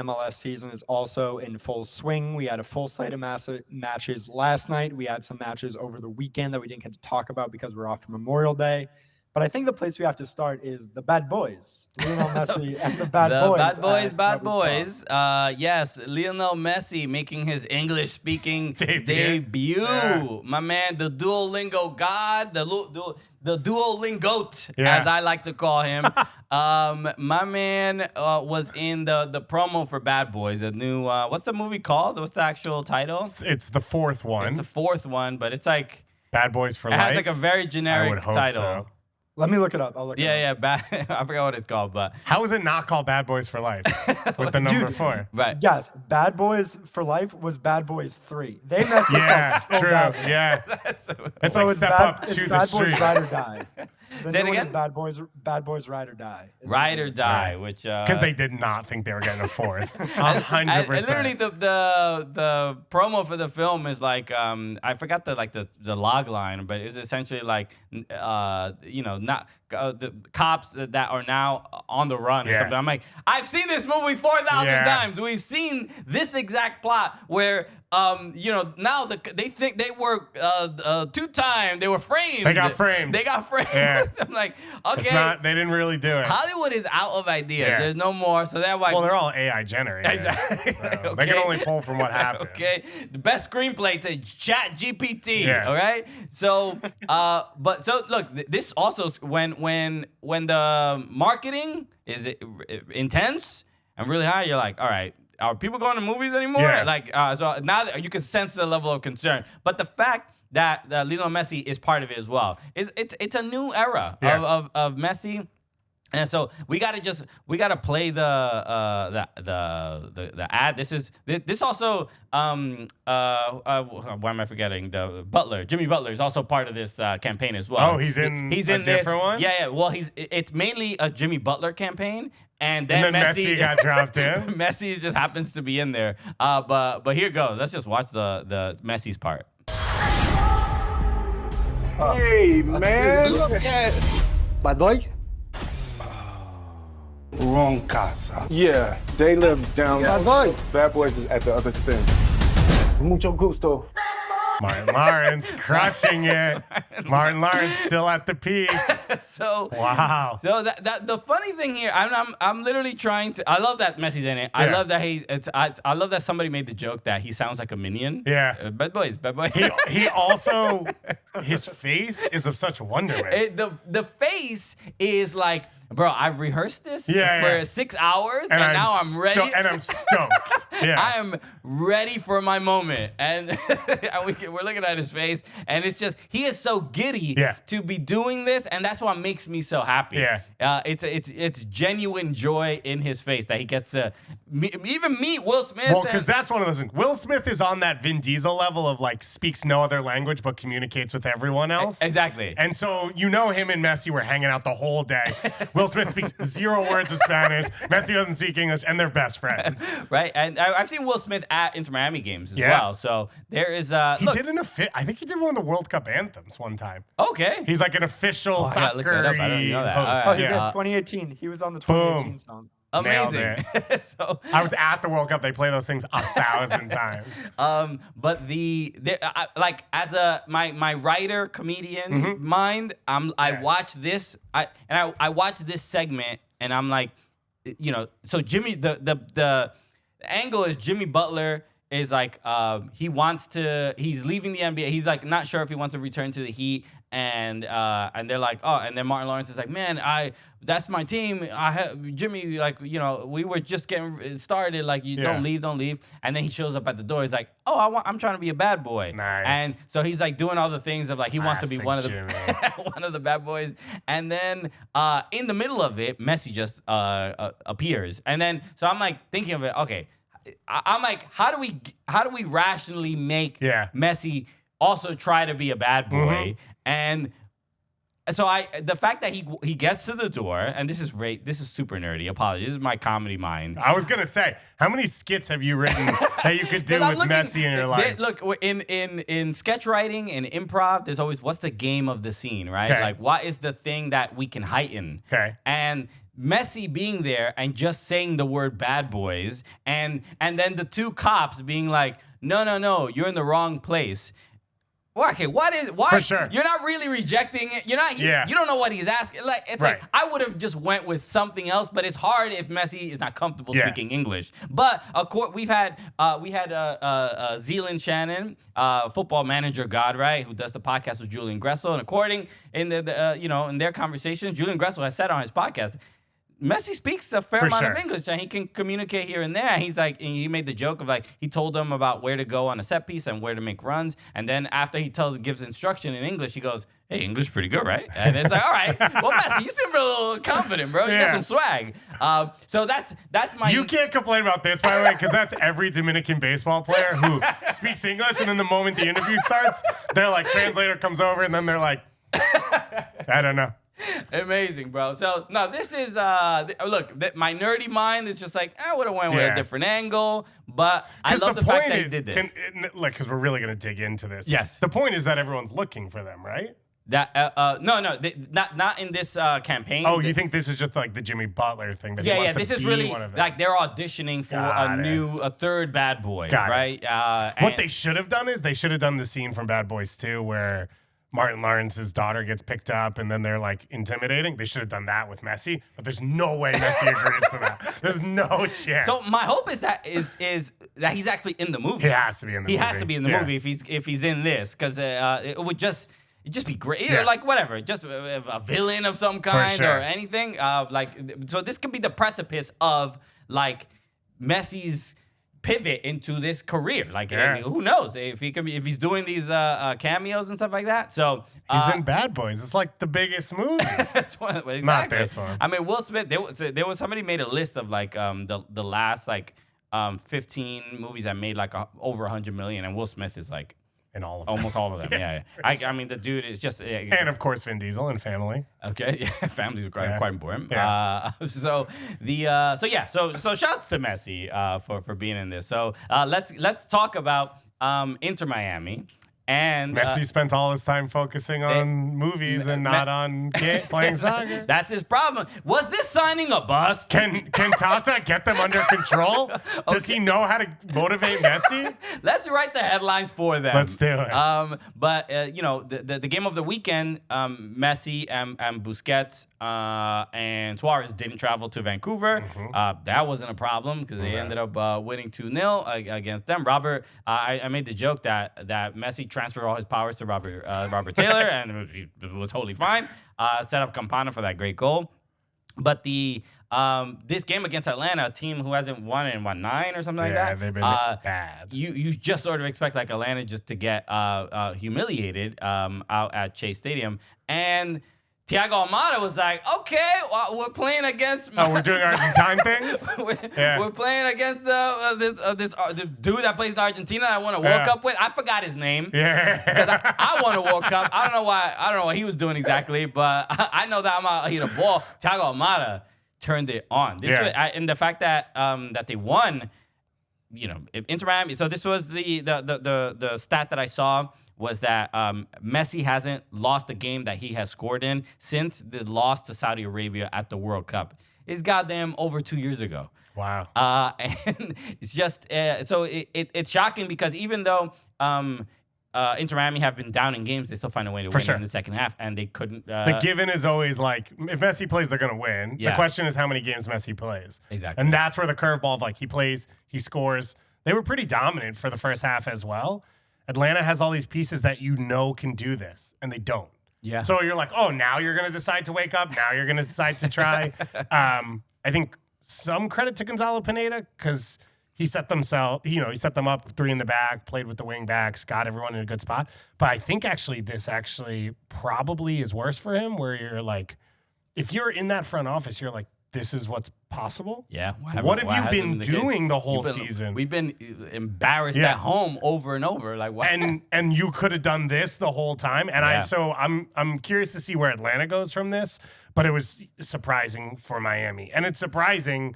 MLS season is also in full swing. We had a full slate of matches last night. We had some matches over the weekend that we didn't get to talk about because we're off for Memorial Day. But I think the place we have to start is the bad boys, Lionel Messi and the bad boys. Bad boys. Yes, Lionel Messi making his English-speaking debut. Yeah. My man, the Duolingo god, the Duolingote, as I like to call him. My man was in the promo for Bad Boys, a new, what's the movie called? What's the actual title? It's the fourth one. It's the fourth one, but it's like... Bad Boys for Life? It has like a very generic title. So. Let me look it up. I'll look it up. I forgot what it's called, but... How is it not called Bad Boys for Life with the number 4? Right. Yes, Bad Boys for Life was Bad Boys 3. They messed this up. Yeah, true. Yeah. It's like Step Up to the Street. Bad Boys Ride or Die. The Say it new one again? is Bad Boys Ride or Die. Ride or Die, which... Because they did not think they were getting a fourth. 100%. And literally, the promo for the film is like, I forgot the log line, but it's essentially like, not the cops that are now on the run or something. I'm like, I've seen this movie 4,000 times. We've seen this exact plot where, now they think they were two-time. They were framed. They got framed. Yeah. I'm like, okay. They didn't really do it. Hollywood is out of ideas. Yeah. There's no more. So that's why. Well, they're all AI generated. Exactly. So okay. They can only pull from what happened. Okay. The best screenplay to Chat GPT. Yeah. All right. So, look, this also when the marketing is intense and really high, you're like, all right. Are people going to movies anymore? Yeah. So now that you can sense the level of concern. But the fact that Lionel Messi is part of it as well it's a new era of Messi. And so we gotta play the ad. This also why am I forgetting the Butler? Jimmy Butler is also part of this campaign as well. Oh, he's in a different one? Yeah. Well, it's mainly a Jimmy Butler campaign. And then Messi got dropped in. Messi just happens to be in there. But here goes. Let's just watch the Messi's part. Hey, man. Look at Bad Boys? Wrong casa. Yeah, they live down. Bad Boys. Bad Boys is at the other thing. Mucho gusto. Martin Lawrence crushing it. Martin Lawrence still at the peak. So wow. So that the funny thing here, I'm literally trying to. I love that Messi's in it. I love that I love that somebody made the joke that he sounds like a minion. Yeah. Bad boys. He also his face is of such wonderment. The face is like, bro, I've rehearsed this for 6 hours, and now I'm ready. And I'm stoked. Yeah. I am ready for my moment. And we're looking at his face, and it's just, he is so giddy to be doing this, and that's what makes me so happy. Yeah. It's genuine joy in his face that he gets to even meet Will Smith. Well, because that's one of those things. Will Smith is on that Vin Diesel level of like speaks no other language but communicates with everyone else. Exactly. And so him and Messi were hanging out the whole day. Will Smith speaks 0 words of Spanish. Messi doesn't speak English, and they're best friends. Right, and I've seen Will Smith at Inter Miami games as well. So there is. I think he did one of the World Cup anthems one time. Okay. He's like an official soccer. Look that up. I don't know that. Host. Oh, he did. 2018. He was on the 2018 song. Amazing. So I was at the World Cup. They play those things 1,000 times. But as my writer comedian mind, I watch this. I watch this segment, and I'm like, so Jimmy, the angle is Jimmy Butler is like he's leaving the NBA. He's like not sure if he wants to return to the Heat, and they're like, oh, and then Martin Lawrence is like, man, that's my team. Jimmy, like, we were just getting started. Like, don't leave. And then he shows up at the door. He's like, oh, I'm trying to be a bad boy. Nice. And so he's like doing all the things of like he wants to be one of the bad boys. And then in the middle of it, Messi just appears. And then so I'm like thinking of it. Okay. I'm like, how do we rationally make Messi also try to be a bad boy? And so the fact that he gets to the door, and this is super nerdy. Apologies, this is my comedy mind. I was gonna say, how many skits have you written that you could do with Messi in your life? Look, in sketch writing and improv, there's always what's the game of the scene, right? Okay. Like what is the thing that we can heighten? Okay. And Messi being there and just saying the word bad boys, and then the two cops being like, no, you're in the wrong place. Well, okay, why? For sure. You're not really rejecting it. You're not. You don't know what he's asking. Like it's Right. like I would have just went with something else, but it's hard if Messi is not comfortable Yeah. speaking English. But of course, we had Zealand Shannon, football manager God, right, who does the podcast with Julian Gressel, and according in in their conversation, Julian Gressel has said on his podcast, Messi speaks a fair amount of English and he can communicate here and there. And he's like, and he made the joke of like, he told them about where to go on a set piece and where to make runs. And then after he gives instruction in English, he goes, hey, English pretty good, right? And it's like, all right, well, Messi, you seem real confident, bro. You got some swag. So that's my. You can't complain about this, by the way, because that's every Dominican baseball player who speaks English. And then the moment the interview starts, they're like, translator comes over and then they're like, I don't know. Amazing, bro. So no, this is look. My nerdy mind is just like I would have went with a different angle, but I love the fact that he did this. Because we're really gonna dig into this. Yes. The point is that everyone's looking for them, right? That not in this campaign. Oh, you think this is just like the Jimmy Butler thing? That he wants This to is be really one of them? like they're auditioning for a third bad boy, Got it. right? What they should have done is they should have done the scene from Bad Boys 2 where Martin Lawrence's daughter gets picked up and then they're like intimidating. They should have done that with Messi, but there's no way Messi agrees to that. There's no chance. So my hope is that that he's actually in the movie. He has to be in the movie. He has to be in the movie if he's in this, because it would just. It'd just be great, like whatever, just a villain of some kind or anything. So this could be the precipice of like Messi's pivot into this career. Like, I mean, who knows if he's doing these cameos and stuff like that. So he's in Bad Boys. It's like the biggest movie. Exactly. Not this one. I mean, Will Smith. There was somebody made a list of like the last like 15 movies that made like over 100 million, and Will Smith is like. In all of them. Almost all of them, yeah. I mean, the dude is just... and, of course, Vin Diesel and Family. Okay, yeah, family's quite important. Yeah. So shouts to Messi for being in this. So let's talk about Inter Miami. And Messi spent all his time focusing on movies and not on playing soccer. That's his problem. Was this signing a bust? Can Tata get them under control? Does he know how to motivate Messi? Let's write the headlines for them. Let's do it. But the game of the weekend, Messi and Busquets and Suarez didn't travel to Vancouver. That wasn't a problem because they ended up winning 2-0 against them. Robert, I made the joke that Messi transferred all his powers to Robert Taylor, and it was totally fine. Set up Campana for that great goal. But this game against Atlanta, a team who hasn't won in 9 or something like that. Yeah, they've been bad. You just sort of expect like Atlanta just to get humiliated out at Chase Stadium, and Thiago Almada was like, okay, we're playing against... we're doing Argentine things? We're playing against the dude that plays in Argentina that I won a World Cup with. I forgot his name. Yeah. Because I won a World Cup. I don't know what he was doing exactly, but I know that I'm out here to ball. Thiago Almada turned it on. And the fact that they won, Inter Miami. So this was the stat that I saw. Was that Messi hasn't lost a game that he has scored in since the loss to Saudi Arabia at the World Cup. It's goddamn over 2 years ago. Wow. And it's just so it's shocking because even though Inter Miami have been down in games, they still find a way to win in the second half, and they couldn't. The given is always like, if Messi plays, they're going to win. Yeah. The question is how many games Messi plays. Exactly. And that's where the curveball of like, he plays, he scores. They were pretty dominant for the first half as well. Atlanta has all these pieces that can do this, and they don't. Yeah. So you're like, oh, now you're going to decide to wake up. Now you're going to decide to try. I think some credit to Gonzalo Pineda because he set them up 3 in the back, played with the wing backs, got everyone in a good spot. But I think this probably is worse for him, where you're like, if you're in that front office, you're like, this is what's possible. Yeah. What have you been doing the whole season? We've been embarrassed at home over and over. Like what? And you could have done this the whole time. And I'm curious to see where Atlanta goes from this. But it was surprising for Miami, and it's surprising.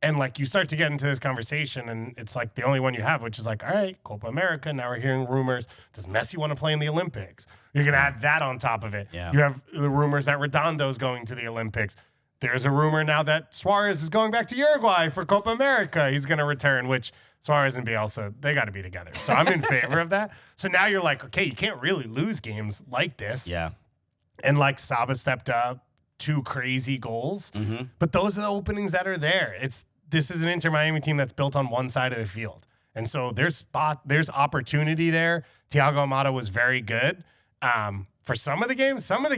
And like you start to get into this conversation, and it's like the only one you have, which is like, all right, Copa America. Now we're hearing rumors. Does Messi want to play in the Olympics? You're gonna add that on top of it. Yeah. You have the rumors that Redondo's going to the Olympics. there's a rumor now that Suarez is going back to Uruguay for Copa America. He's going to return, which Suarez and Bielsa, they got to be together. So I'm in favor of that. So now you're like, okay, you can't really lose games like this. Yeah. And like Saba stepped up, 2 crazy goals. But those are the openings that are there. This is an Inter Miami team that's built on one side of the field. And so there's opportunity there. Thiago Almada was very good. For some of the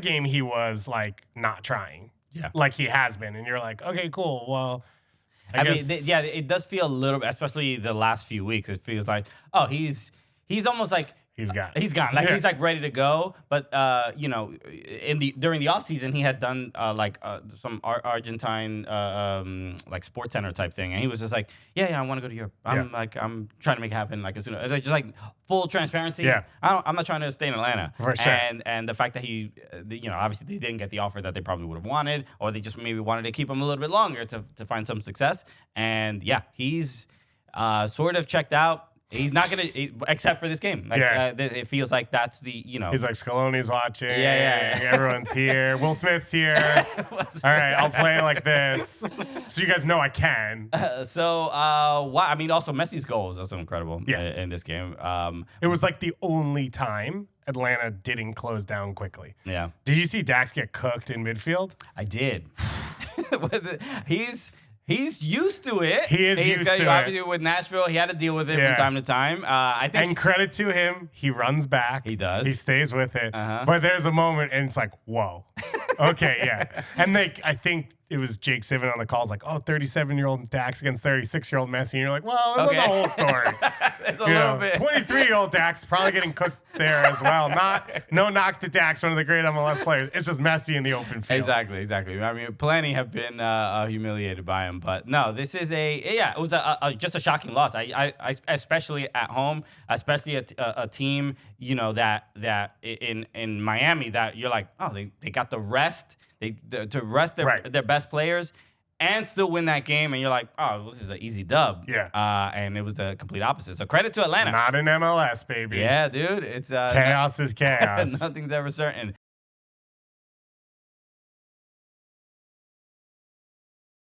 game he was like not trying. Yeah. Like he has been. And you're like, okay, cool. Well, I mean, guess. it does feel a little, especially the last few weeks. It feels like, oh, he's almost like he's gone. He's gone. Like he's like ready to go. But during the offseason, he had done some Argentine like Sports Center type thing, and he was just like, yeah, I want to go to Europe. I'm trying to make it happen like as soon as just like full transparency. Yeah. I'm not trying to stay in Atlanta. For sure. And the fact that he, obviously they didn't get the offer that they probably would have wanted, or they just maybe wanted to keep him a little bit longer to find some success. And yeah, he's sort of checked out. He's not going to, except for this game. Like, it feels like that's the, He's like, Scaloni's watching. Yeah. Everyone's here. Will Smith's here. All right, I'll play like this. So you guys know I can. I mean, also Messi's goals are so incredible in this game. It was like the only time Atlanta didn't close down quickly. Yeah. Did you see Dax get cooked in midfield? I did. He's used to it. He is used to it. Obviously, with Nashville, he had to deal with it from time to time. I think. And credit to him, he runs back. He does. He stays with it. But there's a moment, and it's like, whoa. Okay, yeah. And I think it was Jake Sivan on the calls, like, 37-year-old Dax against 36-year-old Messi. And you're like, well, that's the whole story. It's a little bit. 23-year-old Dax probably getting cooked there as well. No knock to Dax, one of the great MLS players. It's just Messi in the open field. Exactly. I mean, plenty have been humiliated by him, but no, this is it was just a shocking loss. I especially at home, especially a team, that in Miami that you're like, oh, they got the rest. To rest their best players and still win that game, and you're like, oh, this is an easy dub. Yeah. And it was a complete opposite. So credit to Atlanta. Not in MLS, baby. Yeah, dude. It's chaos is chaos. Nothing's ever certain.